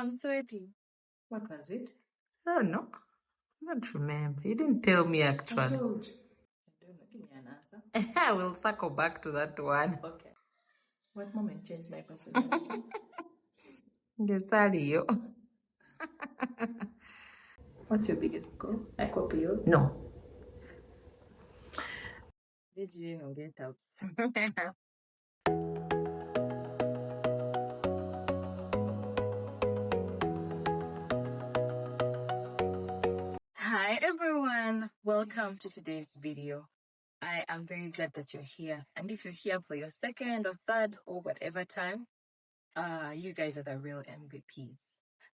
I'm sweating. What was it? I don't know. I don't remember. You didn't tell me I actually. told you. I don't know. Give me an answer. I will circle back to that one. Okay. What moment changed my personality? Desario. What's your biggest goal? I copy you. No. Did you know get ups? Hi everyone, welcome to today's video. I am very glad that you're here, and if you're here for your second or third or whatever time, you guys are the real MVPs.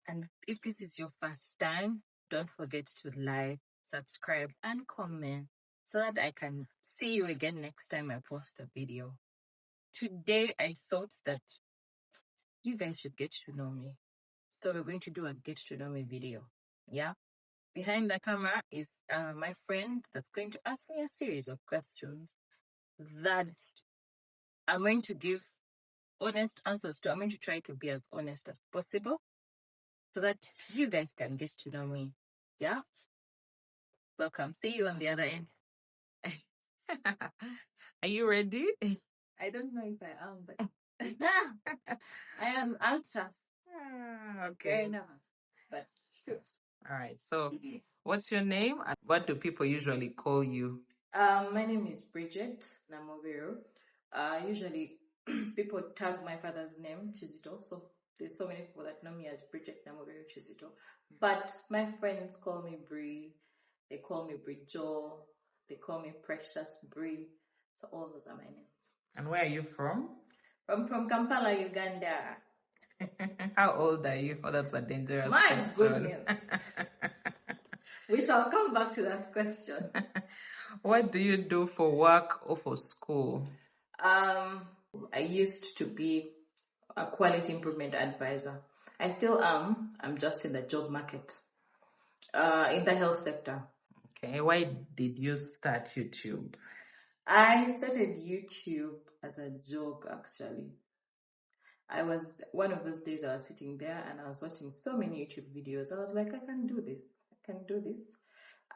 And if this is your first time, don't forget to like, subscribe, and comment so that I can see you again next time I post a video. Today I thought that you guys should get to know me, so we're going to do a get to know me video. Yeah, behind the camera is my friend that's going to ask me a series of questions that I'm going to give honest answers to. I'm going to try to be as honest as possible so that you guys can get to know me. Yeah? Welcome. See you on the other end. Are you ready? I don't know if I am, but I am anxious. Okay. Very nervous. But shoot. All right. So, what's your name and what do people usually call you? My name is Bridget Namovero. Usually people tag my father's name, Chizito. So there's so many people that know me as Bridget Namovero Chizito. But my friends call me Bri. They call me Bridjo. They call me Precious Bri. So all those are my names. And where are you from? From Kampala, Uganda. How old are you? Oh, that's a dangerous My question. goodness. We shall come back to that question. What do you do for work or for school? I used to be a quality improvement advisor. I still am. I'm just in the job market, in the health sector. Okay, why did you start YouTube? I started YouTube as a joke, actually. I was one of those days I was sitting there and I was watching so many YouTube videos. I was like, I can do this. I can do this.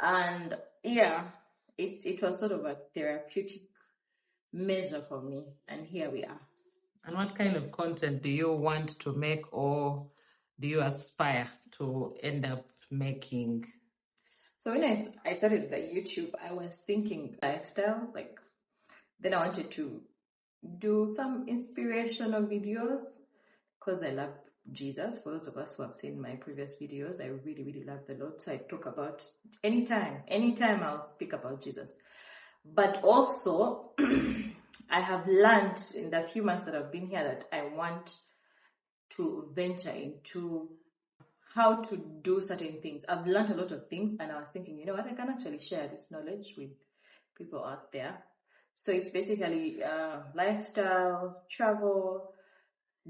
And yeah, it was sort of a therapeutic measure for me. And here we are. And what kind of content do you want to make or do you aspire to end up making? So when I started the YouTube, I was thinking lifestyle, like then I wanted to do some inspirational videos because I love Jesus. For those of us who have seen my previous videos, I really, really love the Lord. So I talk about anytime I'll speak about Jesus. But also, I have learned in the few months that I've been here that I want to venture into how to do certain things. I've learned a lot of things, and I was thinking, you know what, I can actually share this knowledge with people out there. So it's basically lifestyle, travel,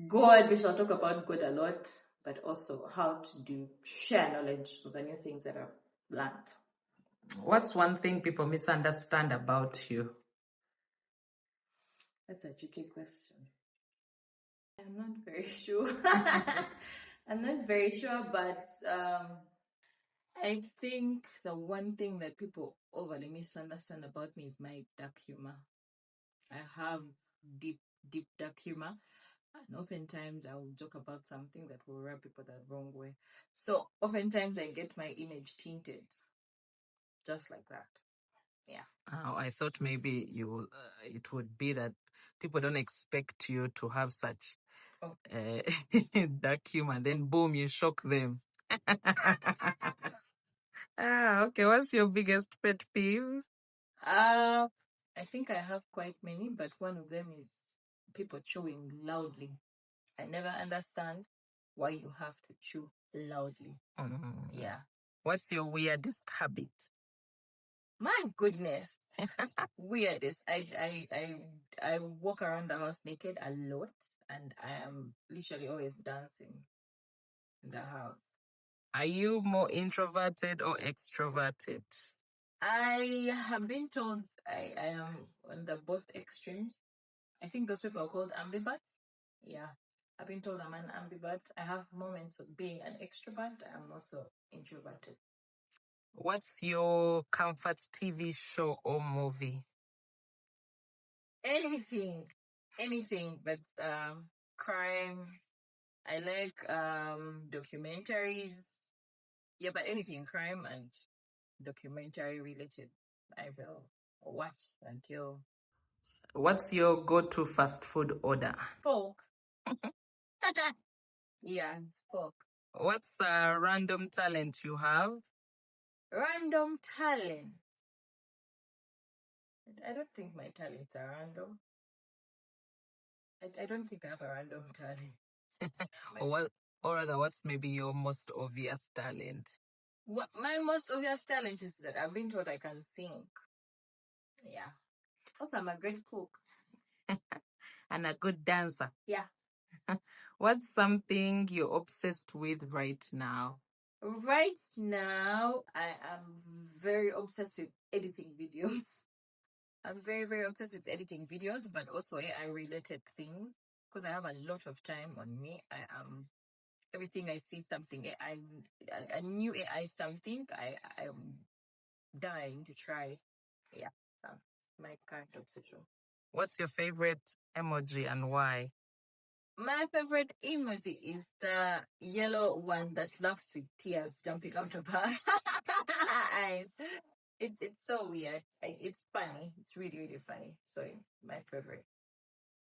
God. We shall talk about God a lot, but also how to share knowledge of the new things that I've learned. What's one thing people misunderstand about you? That's a tricky question. I'm not very sure. I'm not very sure, but I think the one thing that people overly misunderstand about me is my dark humor. I have deep dark humor, and oftentimes I will joke about something that will rub people the wrong way. So oftentimes I get my image tinted, just like that. Yeah. Oh, I thought maybe it would be that people don't expect you to have such dark humor. Then boom, you shock them. Okay. What's your biggest pet peeves? I think I have quite many, but one of them is people chewing loudly. I never understand why you have to chew loudly. Yeah. What's your weirdest habit? My goodness. Weirdest. I walk around the house naked a lot, and I am literally always dancing in the house. Are you more introverted or extroverted? I have been told I am on the both extremes. I think those people are called ambiverts. Yeah. I've been told I'm an ambivert. I have moments of being an extrovert. I'm also introverted. What's your comfort TV show or movie? Anything that's crime. I like documentaries. Yeah, but anything crime and documentary related, I will watch until. What's your go-to fast food order? Pork. Yeah, it's pork. What's a random talent you have? Random talent. I don't think my talents are random. I don't think I have a random talent. Or rather, what's maybe your most obvious talent? What my most obvious talent is that I've been told I can sing. Yeah. Also, I'm a great cook. And a good dancer. Yeah. What's something you're obsessed with right now? Right now, I am very obsessed with editing videos. I'm very, very obsessed with editing videos, but also AI related things because I have a lot of time on me. I am everything I see something AI, a new AI something. I am dying to try. Yeah, that's my current obsession. What's your favorite emoji and why? My favorite emoji is the yellow one that laughs with tears jumping out of her eyes. It's so weird. It's funny. It's really, really funny. So it's my favorite.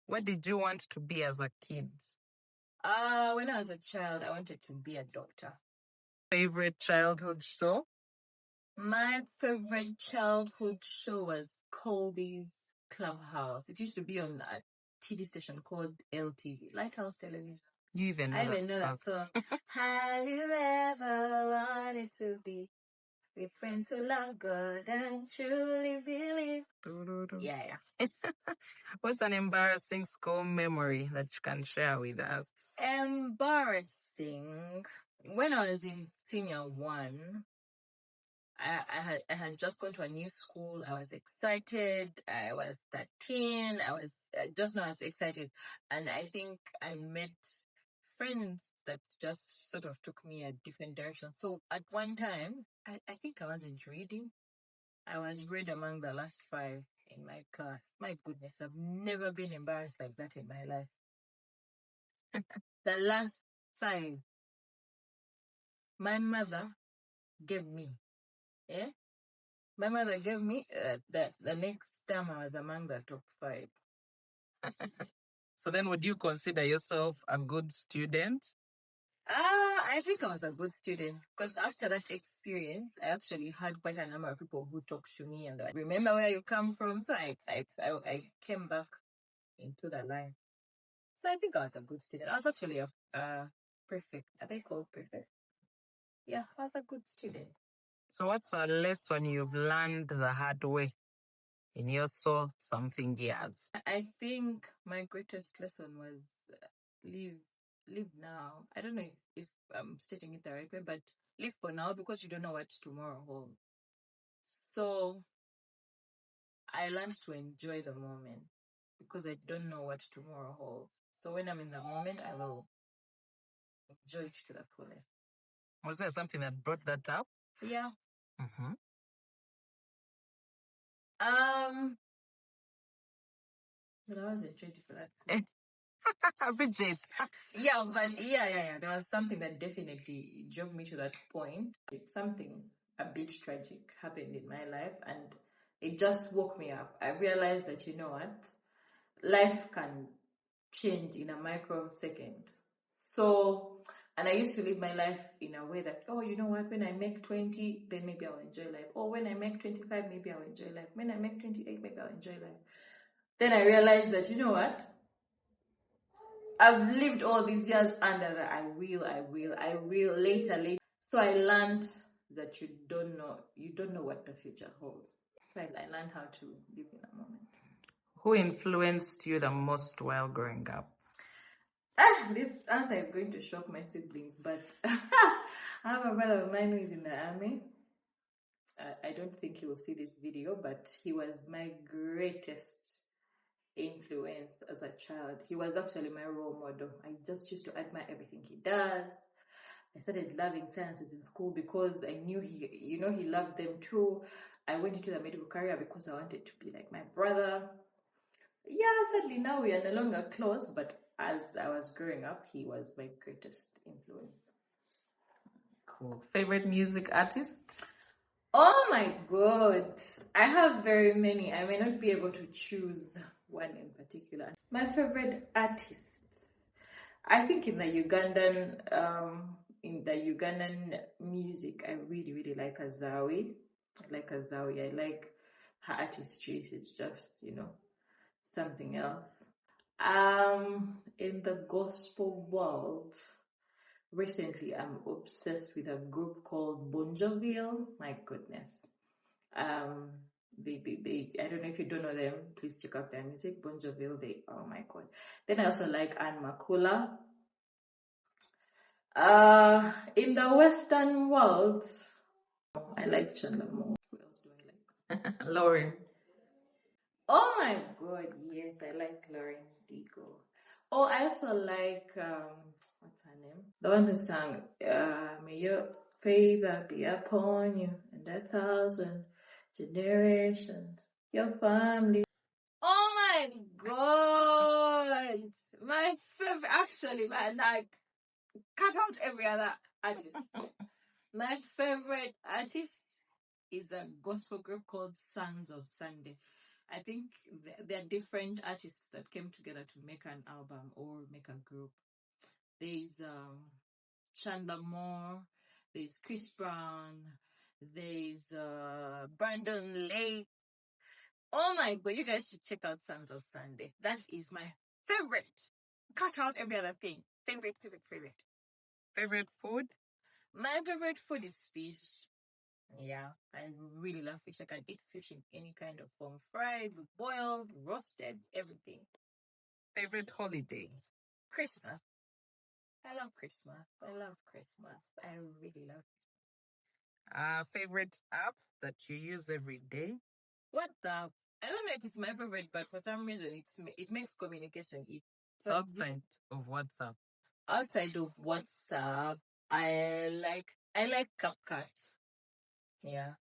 What did you want to be as a kid? When I was a child, I wanted to be a doctor. Favorite childhood show? My favorite childhood show was Colby's Clubhouse. It used to be on a TV station called LTV, Lighthouse Television. You even know I even know that song. Have you ever wanted to be with friends who love God and truly believe? Yeah. What's an embarrassing school memory that you can share with us? Embarrassing. When I was in senior one, I had just gone to a new school. I was excited. I was 13. I was just not as excited. And I think I met friends that just sort of took me a different direction. So at one time, I think I wasn't reading. I was read among the last 5 in my class. My goodness, I've never been embarrassed like that in my life. The last 5, my mother gave me. Yeah? My mother gave me the next time I was among the top 5. So then would you consider yourself a good student? I think I was a good student because after that experience, I actually had quite a number of people who talked to me and remember where you come from. So I came back into the line. So I think I was a good student. I was actually a prefect. Are they called prefect? Yeah, I was a good student. So what's a lesson you've learned the hard way in your so something years? I think my greatest lesson was live now. I don't know if I'm stating it the right way, but live for now because you don't know what tomorrow holds. So I learned to enjoy the moment because I don't know what tomorrow holds. So when I'm in the moment, I will enjoy it to the fullest. Was there something that brought that up? Yeah. Mm-hmm. But I wasn't ready for that. Bridget. Yeah, but yeah. There was something that definitely drove me to that point. It's something a bit tragic happened in my life and it just woke me up. I realized that, you know what? Life can change in a microsecond. So, and I used to live my life in a way that, oh, you know what, when I make 20, then maybe I'll enjoy life. Or when I make 25, maybe I'll enjoy life. When I make 28, maybe I'll enjoy life. Then I realized that, you know what? I've lived all these years under the I will later. So I learned that you don't know what the future holds. So I learned how to live in a moment. Who influenced you the most while growing up? This answer is going to shock my siblings, but I have a brother of mine who is in the army. I don't think he will see this video, but he was my greatest influence as a child. He was actually my role model. I just used to admire everything he does. I started loving sciences in school because I knew he loved them too. I went into the medical career because I wanted to be like my brother. Yeah, sadly now we are no longer close, but as I was growing up, he was my greatest influence. Cool. Favorite music artist? Oh my God. I have very many. I may not be able to choose one in particular. My favorite artist, I think in the Ugandan music, I really, really like Azawi. I like her artistry. It's just, something else. In the gospel world, recently I'm obsessed with a group called Bonjaville. My goodness. They I don't know if you don't know them, please check out their music. Bonjaville, oh my God. Then I also like Anne Makula. In the Western world, I like Chandler Moore. Who else do I like? Lauren. Oh my God, yes, I like Lauren Daigle. Oh, I also like what's her name? The one who sang "May Your Favor Be Upon You and 1,000 Generations, Your Family." Oh my God, my favorite. Actually, man, like cut out every other artist. My favorite artist is a gospel group called Sons of Sunday. I think there are different artists that came together to make an album or make a group. There's Chandler Moore, there's Chris Brown, there's Brandon Lake. Oh my God, you guys should check out Sons of Sunday. That is my favorite. Cut out every other thing. Favorite. Favorite food? My favorite food is fish. Yeah, I really love fish. I can eat fish in any kind of form. Fried, boiled, roasted, everything. Favorite holiday? Christmas. I love Christmas. I really love it. Favorite app that you use every day? WhatsApp. I don't know if it's my favorite, but for some reason it makes communication easy. So outside of WhatsApp? Outside of WhatsApp, I like CapCut. Yeah.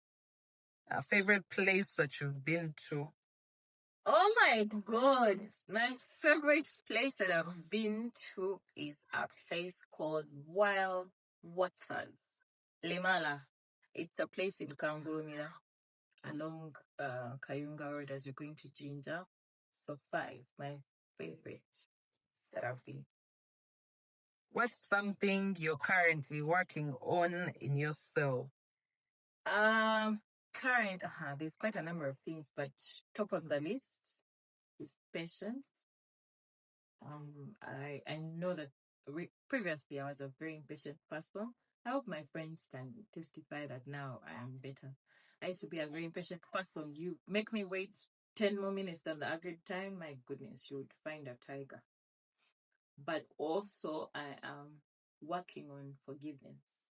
Favorite place that you've been to? Oh my God. My favorite place that I've been to is a place called Wild Waters, Limala. It's a place in Kangurumira along Kayunga Road as you're going to Jinja. So far, it's my favorite that I've been. What's something you're currently working on in yourself? There's quite a number of things, but top of the list is patience. I know that previously I was a very impatient person. I hope my friends can testify that now I am better. I used to be a very impatient person. You make me wait 10 more minutes than the agreed time, my goodness, you would find a tiger. But also I am working on forgiveness.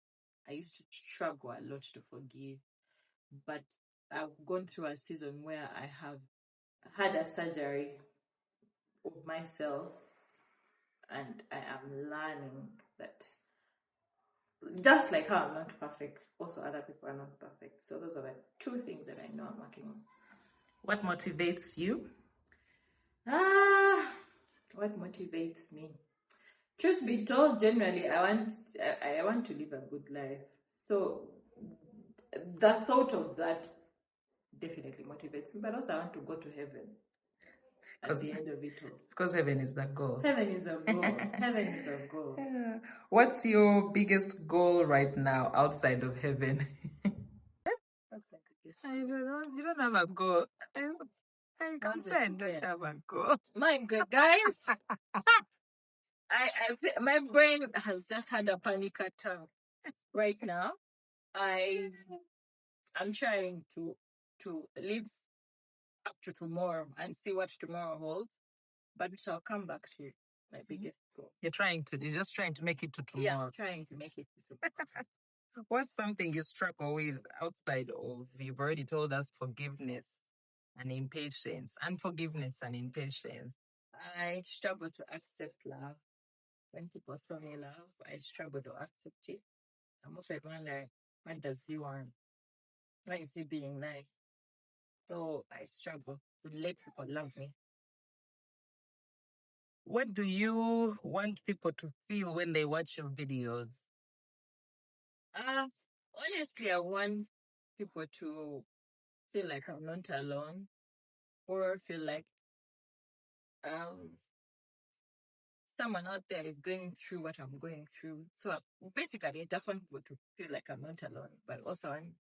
I used to struggle a lot to forgive, but I've gone through a season where I have had a surgery of myself, and I am learning that just like how I'm not perfect, also other people are not perfect. So those are the two things that I know I'm working on. What motivates you? What motivates me? Truth be told, generally I want to live a good life. So the thought of that definitely motivates me, but also I want to go to heaven at the end of it all. Because heaven is the goal. Heaven is a goal. Heaven is a goal. Yeah. What's your biggest goal right now outside of heaven? I don't know. You don't have a goal. I can say I don't have a goal. My God, guys. My brain has just had a panic attack right now. I'm trying to live up to tomorrow and see what tomorrow holds, but we shall come back to my biggest goal. You're just trying to make it to tomorrow. Yeah, trying to make it to tomorrow. What's something you struggle with outside of, you've already told us, forgiveness? and impatience, unforgiveness and impatience. I struggle to accept love. When people show me love, I struggle to accept it. I'm often wondering, what does he want? Why is he being nice? So I struggle to let people love me. What do you want people to feel when they watch your videos? Honestly, I want people to feel like I'm not alone, or feel like someone out there is going through what I'm going through. So basically, I just want people to feel like I'm not alone, but also I want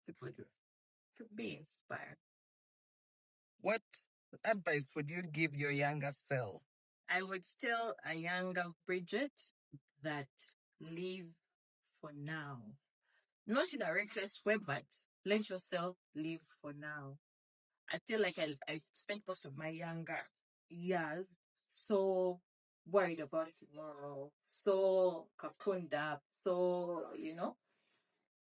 people to be inspired. What advice would you give your younger self? I would tell a younger Bridget that live for now. Not in a reckless way, but let yourself live for now. I feel like I spent most of my younger years so worried about tomorrow, so cocooned up, so,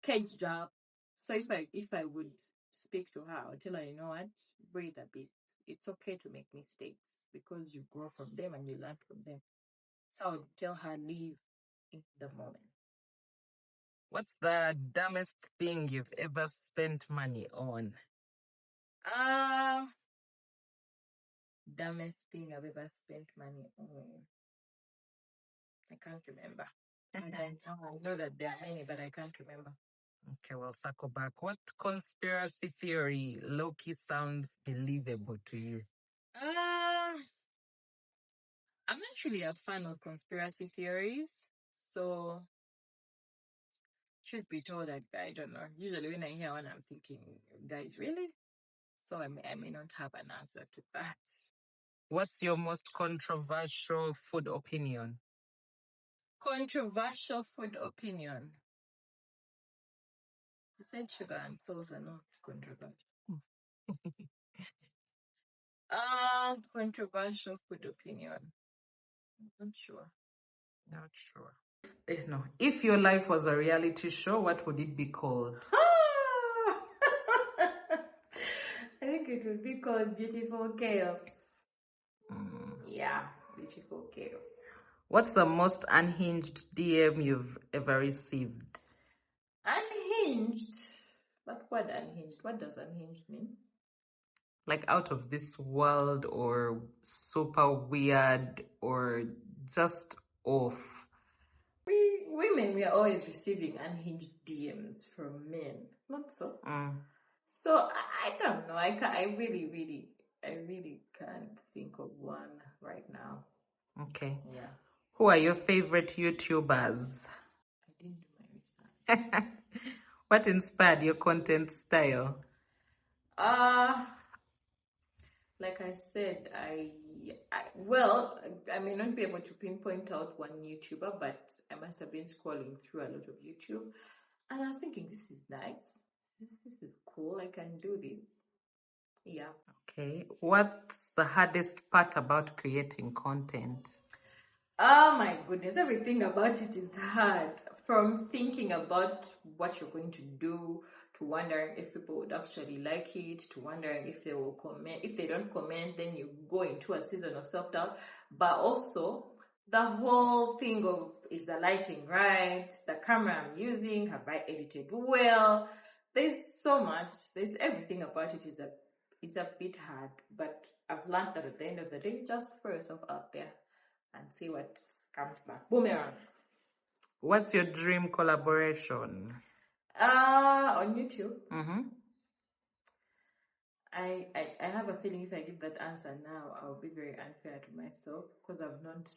caged up. So if I would speak to her, I would tell her, you know what, breathe a bit. It's okay to make mistakes because you grow from them and you learn from them. So I would tell her, live in the moment. What's the dumbest thing you've ever spent money on? Dumbest thing I've ever spent money on. I can't remember. And I know that there are many, but I can't remember. Okay, well, circle back. What conspiracy theory low-key sounds believable to you? I'm not really a fan of conspiracy theories, so truth be told, I don't know. Usually when I hear one, I'm thinking, guys, really? So I may not have an answer to that. What's your most controversial food opinion? Controversial food opinion. I said sugar and salt are not controversial. Controversial food opinion. I'm not sure. Not sure. No. If your life was a reality show, what would it be called? I think it would be called Beautiful Chaos. Yeah, Beautiful Chaos. What's the most unhinged DM you've ever received? Unhinged? But what unhinged? What does unhinged mean? Like out of this world, or super weird, or just off? Women, we are always receiving unhinged DMs from men. Not so. So I don't know. I really can't think of one right now. Okay. Yeah. Who are your favorite YouTubers? I didn't do my research. What inspired your content style? Like I said, I may not be able to pinpoint out one YouTuber, but I must have been scrolling through a lot of YouTube, and I was thinking, this is nice. This is cool. I can do this. Yeah. Okay. What's the hardest part about creating content? Oh my goodness, everything about it is hard. From thinking about what you're going to do, to wondering if people would actually like it, to wondering if they will comment. If they don't comment, then you go into a season of self-doubt. But also, the whole thing of, is the lighting right? The camera I'm using, have I edited well? There's so much. There's everything about it is a bit hard. But I've learned that at the end of the day, just throw yourself out there and see what comes back. Boomerang. What's your dream collaboration? On YouTube. I have a feeling if I give that answer now, I'll be very unfair to myself because I've not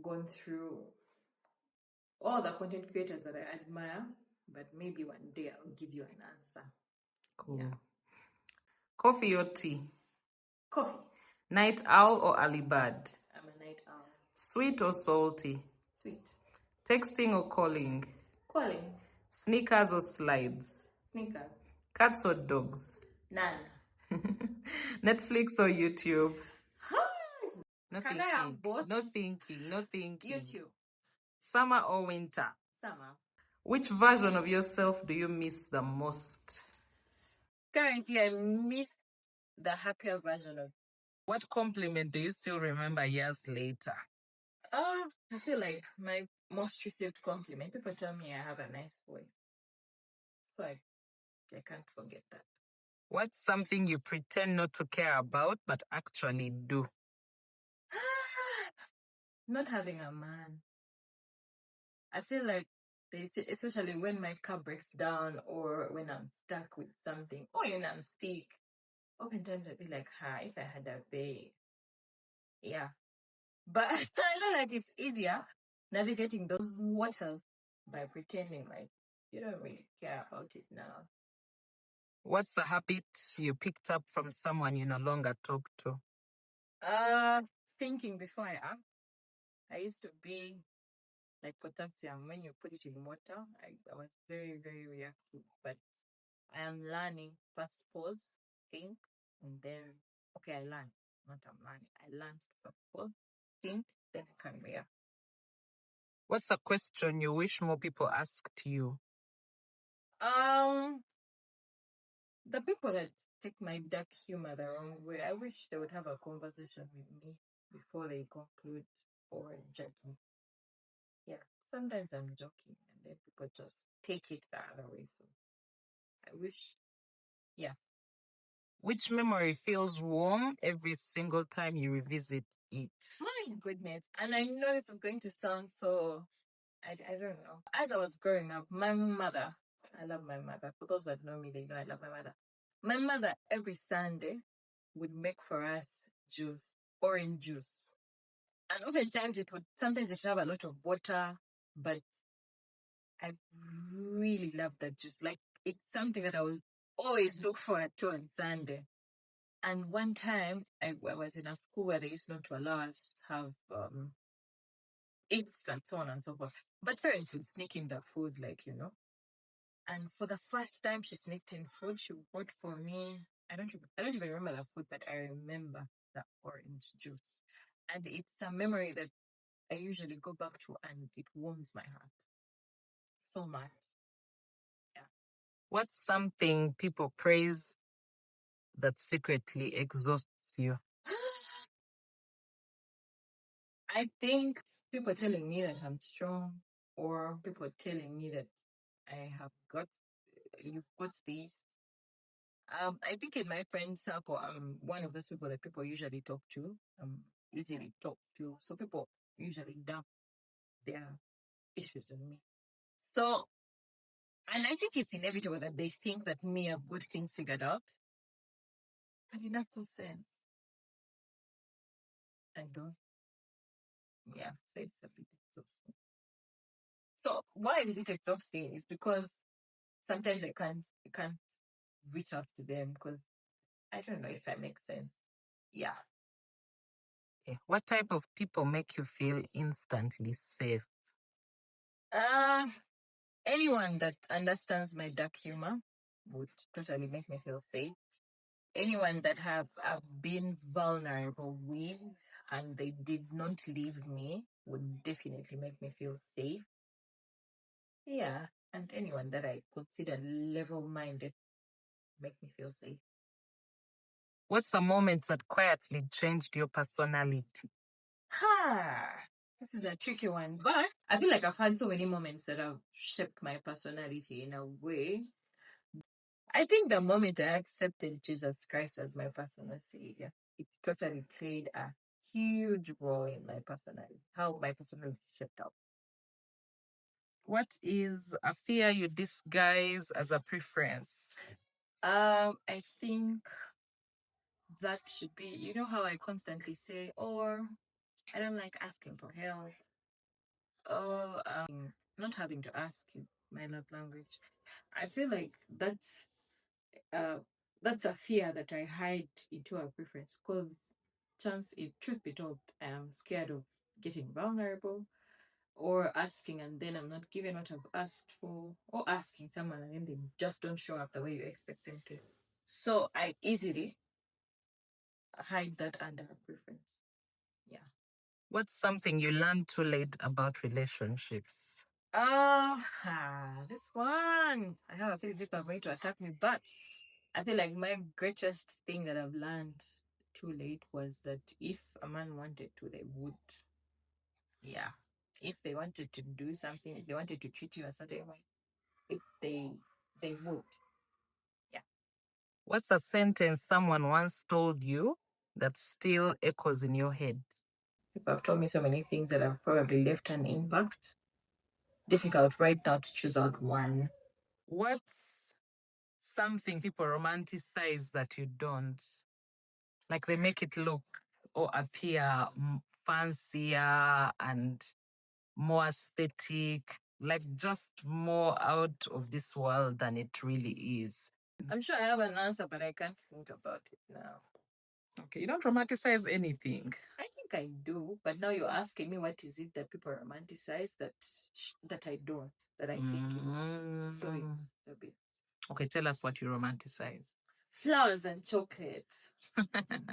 gone through all the content creators that I admire. But maybe one day I'll give you an answer. Cool. Yeah. Coffee or tea? Coffee. Night owl or early bird? I'm a night owl. Sweet or salty? Sweet. Texting or calling? Calling. Sneakers or slides? Sneakers. Cats or dogs? None. Netflix or YouTube? No Can thinking. I have both? No thinking. No thinking. YouTube. Summer or winter? Summer. Which version of yourself do you miss the most? Currently, I miss the happier version of. What compliment do you still remember years later? I feel like my most received compliment, people tell me I have a nice voice. So I can't forget that. What's something you pretend not to care about but actually do? Not having a man. I feel like they say, especially when my car breaks down or when I'm stuck with something or when I'm sick, oftentimes I'd be like, if I had a babe. Yeah. But I feel like it's easier navigating those waters by pretending like you don't really care about it now. What's a habit you picked up from someone you no longer talk to? Thinking before I act. I used to be like potassium. When you put it in water, I was very, very reactive. But I am learning first pause, think, and then, okay, I learned. Not I'm learning. I learned to first pause, think, then I can react. What's a question you wish more people asked you? The people that take my dark humor the wrong way, I wish they would have a conversation with me before they conclude or judge me. Yeah, sometimes I'm joking and then people just take it the other way. So I wish, yeah. Which memory feels warm every single time you revisit it? My goodness. And I know this is going to sound so, I don't know. As I was growing up, my mother, I love my mother. For those that know me, they know I love my mother. My mother, every Sunday, would make for us juice, orange juice. And oftentimes sometimes it would have a lot of water, but I really love that juice. Like, it's something that I was always look forward to on Sunday. And one time I was in a school where they used not to allow us to have eats and so on and so forth. But parents would sneak in the food, And for the first time she sneaked in food, she bought for me. I don't even remember the food, but I remember the orange juice. And it's a memory that I usually go back to and it warms my heart so much. Yeah. What's something people praise that secretly exhausts you? I think people telling me that I'm strong, or people telling me that you've got this. I think in my friend circle, I'm one of those people that people usually talk to. Easily talk to. So people usually dump their issues on me. So, and I think it's inevitable that they think that me have good things figured out. But in actual sense, I don't. Yeah, so it's a bit exhausting. So why is it exhausting? It's because sometimes I can't reach out to them because I don't know if that makes sense. Yeah. Okay. What type of people make you feel instantly safe? Anyone that understands my dark humor would totally make me feel safe. Anyone that I've been vulnerable with and they did not leave me would definitely make me feel safe. Yeah. And anyone that I consider level-minded make me feel safe. What's a moment that quietly changed your personality? This is a tricky one, but I feel like I've had so many moments that have shaped my personality in a way. I think the moment I accepted Jesus Christ as my personal savior, it totally played a huge role in my personality, how my personality shaped up. What is a fear you disguise as a preference? I think that should be, you know how I constantly say, or I don't like asking for help, or not having to ask you my love language. I feel like that's a fear that I hide into a preference because truth be told, I am scared of getting vulnerable or asking and then I'm not given what I've asked for, or asking someone and then they just don't show up the way you expect them to. So I easily hide that under a preference. Yeah. What's something you learned too late about relationships? This one. I have a feeling people are going to attack me, but I feel like my greatest thing that I've learned too late was that if a man wanted to, they would. Yeah. If they wanted to do something, if they wanted to treat you a certain way, if they would. Yeah. What's a sentence someone once told you that still echoes in your head? People have told me so many things that have probably left an impact. Difficult right now to choose out one. What's something people romanticize that you don't? Like they make it look or appear fancier and more aesthetic, like just more out of this world than it really is. I'm sure I have an answer, but I can't think about it now. Okay, you don't romanticize anything. I think I do, but now you're asking me what is it that people romanticize that I don't, that I think is so it's a bit. Okay, tell us what you romanticize. Flowers and chocolates.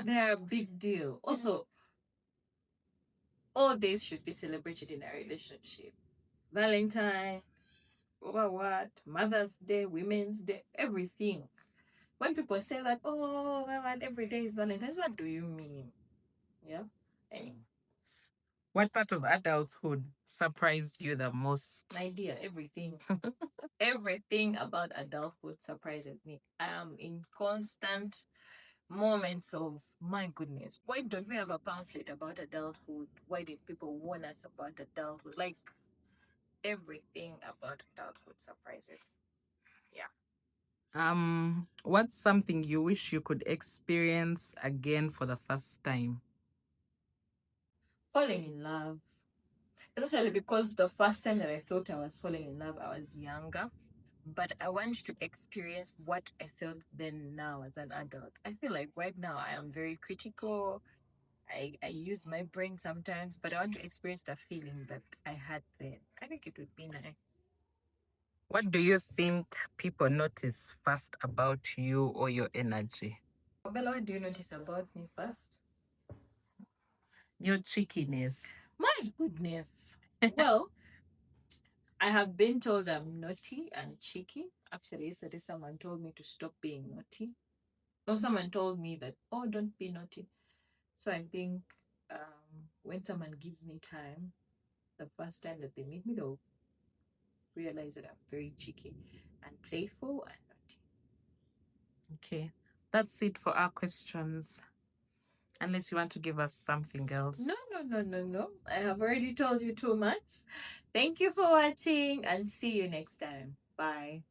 They're a big deal. Also, all days should be celebrated in a relationship. Valentine's, what, Mother's Day, Women's Day, everything. When people say that, oh, every day is Valentine's, what do you mean? Yeah. Anyway. What part of adulthood surprised you the most? My dear, everything. Everything about adulthood surprises me. I am in constant moments of, my goodness, why don't we have a pamphlet about adulthood? Why did people warn us about adulthood? Like, everything about adulthood surprises. Yeah. What's something you wish you could experience again for the first time? Falling in love. Especially because the first time that I thought I was falling in love, I was younger. But I want to experience what I felt then now as an adult. I feel like right now I am very critical. I use my brain sometimes, but I want to experience the feeling that I had then. I think it would be nice. What do you think people notice first about you or your energy? Bella, what do you notice about me first? Your cheekiness. My goodness. Well, I have been told I'm naughty and cheeky. Actually, yesterday someone told me to stop being naughty. No, someone told me that, oh, don't be naughty. So I think when someone gives me time, the first time that they meet me, they'll realize that I'm very cheeky and playful and naughty. Okay, that's it for our questions. Unless you want to give us something else. No. I have already told you too much. Thank you for watching and see you next time. Bye.